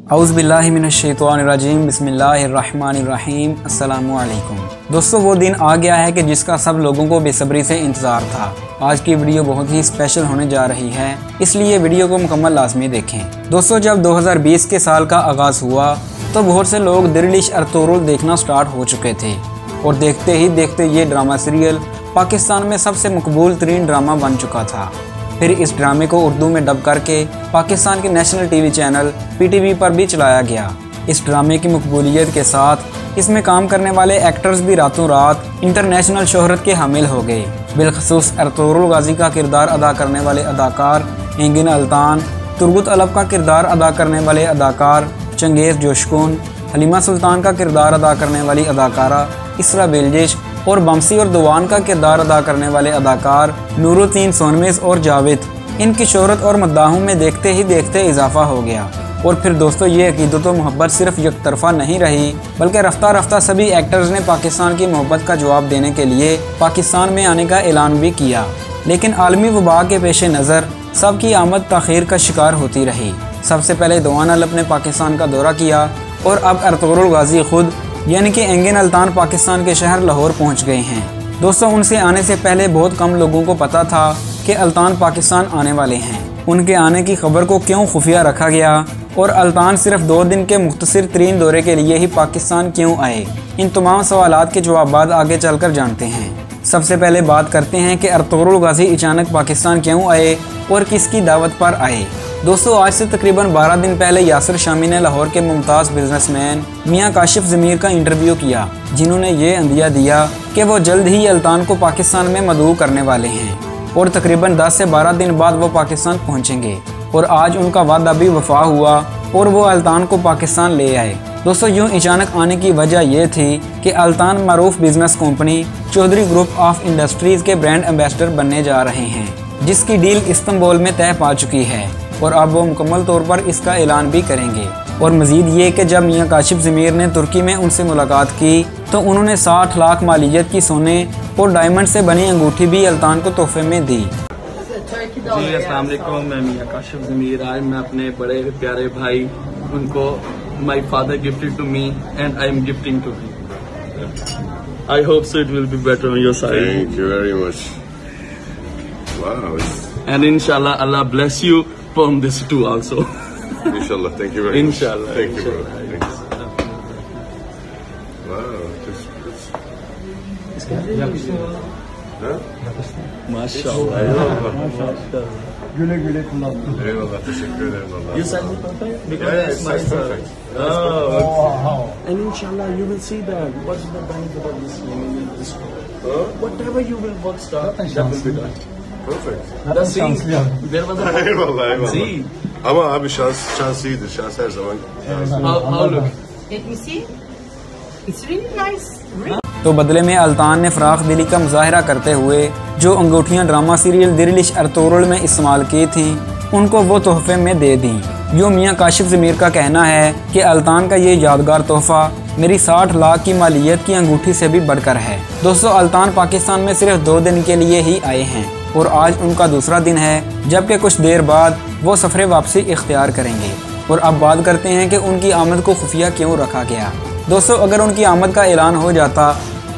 औज़ुबिल्लाहि मिनश्शैतानिर्रजीम बिस्मिल्लाहिर्रहमानिर्रहीम अस्सलामु अलैकुम। दोस्तों, वो दिन आ गया है कि जिसका सब लोगों को बेसब्री से इंतज़ार था। आज की वीडियो बहुत ही स्पेशल होने जा रही है, इसलिए वीडियो को मुकम्मल लाजमी देखें। दोस्तों, जब 2020 के साल का आगाज़ हुआ तो बहुत से लोग दिरिलिश अर्तुगरुल देखना स्टार्ट हो चुके थे और देखते ही देखते ये ड्रामा सीरियल पाकिस्तान में सबसे मकबूल तरीन ड्रामा बन चुका था। फिर इस ड्रामे को उर्दू में डब करके पाकिस्तान के नेशनल टीवी चैनल PTV पर भी चलाया गया। इस ड्रामे की मकबूलियत के साथ इसमें काम करने वाले एक्टर्स भी रातों रात इंटरनेशनल शोहरत के हामिल हो गए। बिलखसूस अर्तुगरुल गाजी का किरदार अदा करने वाले अदाकार एंगिन अल्तान, तुर्गुत अलव का किरदार अदा करने वाले अदाकार चंगेज़ जोशकुन, हलीमा सुल्तान का किरदार अदा करने वाली अदाकारा इसरा बेलजिश और बमसी और दुवान का किरदार अदा करने वाले अदाकार नूरुद्दीन सोनमेस और जावेद, इनकी शोहरत और मद्दाहों में देखते ही देखते इजाफा हो गया। और फिर दोस्तों, ये अकीदत व मोहब्बत सिर्फ एक तरफा नहीं रही, बल्कि रफ्ता रफ्ता सभी एक्टर्स ने पाकिस्तान की मोहब्बत का जवाब देने के लिए पाकिस्तान में आने का ऐलान भी किया। लेकिन आलमी वबा के पेश नज़र सबकी आमद ताख़ीर का शिकार होती रही। सबसे पहले दुआन अलव ने पाकिस्तान का दौरा किया और अब अर्तुगरुल गाजी खुद यानी कि एंगिन अल्तान पाकिस्तान के शहर लाहौर पहुंच गए हैं। दोस्तों, उनसे आने से पहले बहुत कम लोगों को पता था कि अल्तान पाकिस्तान आने वाले हैं। उनके आने की खबर को क्यों खुफिया रखा गया और अल्तान सिर्फ 2 दिन के मुख्तसर तरीन दौरे के लिए ही पाकिस्तान क्यों आए, इन तमाम सवालात के जवाब आगे चलकर जानते हैं। सबसे पहले बात करते हैं कि अर्तुगरुल गाजी अचानक पाकिस्तान क्यों आए और किसकी दावत पर आए। दोस्तों, आज से तकरीबन 12 दिन पहले यासिर शामी ने लाहौर के मुमताज़ बिजनेसमैन मियां काशिफ ज़मीर का इंटरव्यू किया, जिन्होंने ये अंदिया दिया कि वो जल्द ही अल्तान को पाकिस्तान में मदऊ करने वाले हैं और तकरीबन 10 से 12 दिन बाद वो पाकिस्तान पहुंचेंगे। और आज उनका वादा भी वफा हुआ और वो अल्तान को पाकिस्तान ले आए। दोस्तों, यूँ अचानक आने की वजह यह थी कि अल्तान मारूफ business company Chaudhry group of industries के ब्रांड एम्बेसडर बनने जा रहे हैं, जिसकी डील इस्तांबुल में तय पा चुकी है और अब वो मुकम्मल तौर पर इसका ऐलान भी करेंगे। और मज़ीद ये कि जब मियां काशिफ ज़मीर ने तुर्की में उनसे मुलाकात की तो उन्होंने 60 लाख मालियत की सोने और डायमंड से बनी अंगूठी भी अल्तान को तोहफे में दी। जी अस्सलाम वालेकुम, मैं मियां काशिफ ज़मीर। आज मैं अपने बड़े प्यारे भाई उनको my father gifted to me and I am gifting to him. I hope so it will be better on your side. Thank you very much. Wow. And इंशाल्लाह अल्लाह bless you from this too also. Inshallah. Thank you very much. Inshallah. Thank you, bro. Inshallah. Thanks. Wow. Huh? Mashallah. Güle güle kullan. Eyvallah. Teşekkür ederim. Allah. You said it perfect? Because Yeah, it's it's my son. perfect. Oh, and inshallah you will see that. What is the benefit of this? Whatever you will work start, that will be done. Perfect. That's see, there was a Eyvallah. Eyvallah. see Ama abi şans iyidir. Şans her zaman. how look. Let me see. It's really nice. Really? तो बदले में अल्तान ने फ़राख दिली का मुजाहरा करते हुए जो अंगूठियाँ ड्रामा सीरियल दिरिलिश अर्तुगरुल में इस्तेमाल की थीं, उनको वो तोहफे में दे दी। यूँ मियां काशिफ ज़मीर का कहना है कि अल्तान का ये यादगार तोहफ़ा मेरी 60 लाख की मालियत की अंगूठी से भी बढ़कर है। दोस्तों, अल्तान पाकिस्तान में सिर्फ 2 दिन के लिए ही आए हैं और आज उनका दूसरा दिन है, जबकि कुछ देर बाद वो सफ़र वापसी इख्तियार करेंगे। और अब बात करते हैं कि उनकी आमद को खुफिया क्यों रखा गया। दोस्तों, अगर उनकी आमद का ऐलान हो जाता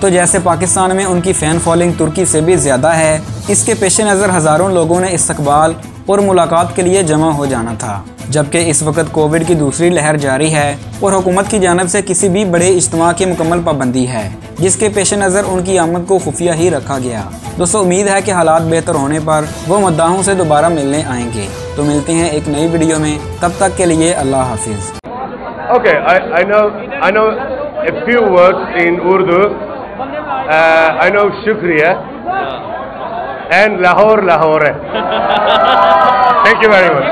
तो जैसे पाकिस्तान में उनकी फ़ैन फॉलोइंग तुर्की से भी ज़्यादा है, इसके पेश नज़र हज़ारों लोगों ने इस्तकबाल और मुलाकात के लिए जमा हो जाना था। जबकि इस वक्त कोविड की दूसरी लहर जारी है और हुकूमत की जानिब से किसी भी बड़े इज्तिमा की मुकम्मल पाबंदी है, जिसके पेश नज़र उनकी आमद को खुफिया ही रखा गया। दोस्तों, उम्मीद है कि हालात बेहतर होने पर वो मद्दाहों से दोबारा मिलने आएंगे। तो मिलते हैं एक नई वीडियो में, तब तक के लिए अल्लाह हाफिज़। Okay, I know a few words in Urdu. I know shukriya and Lahore. Thank you very much.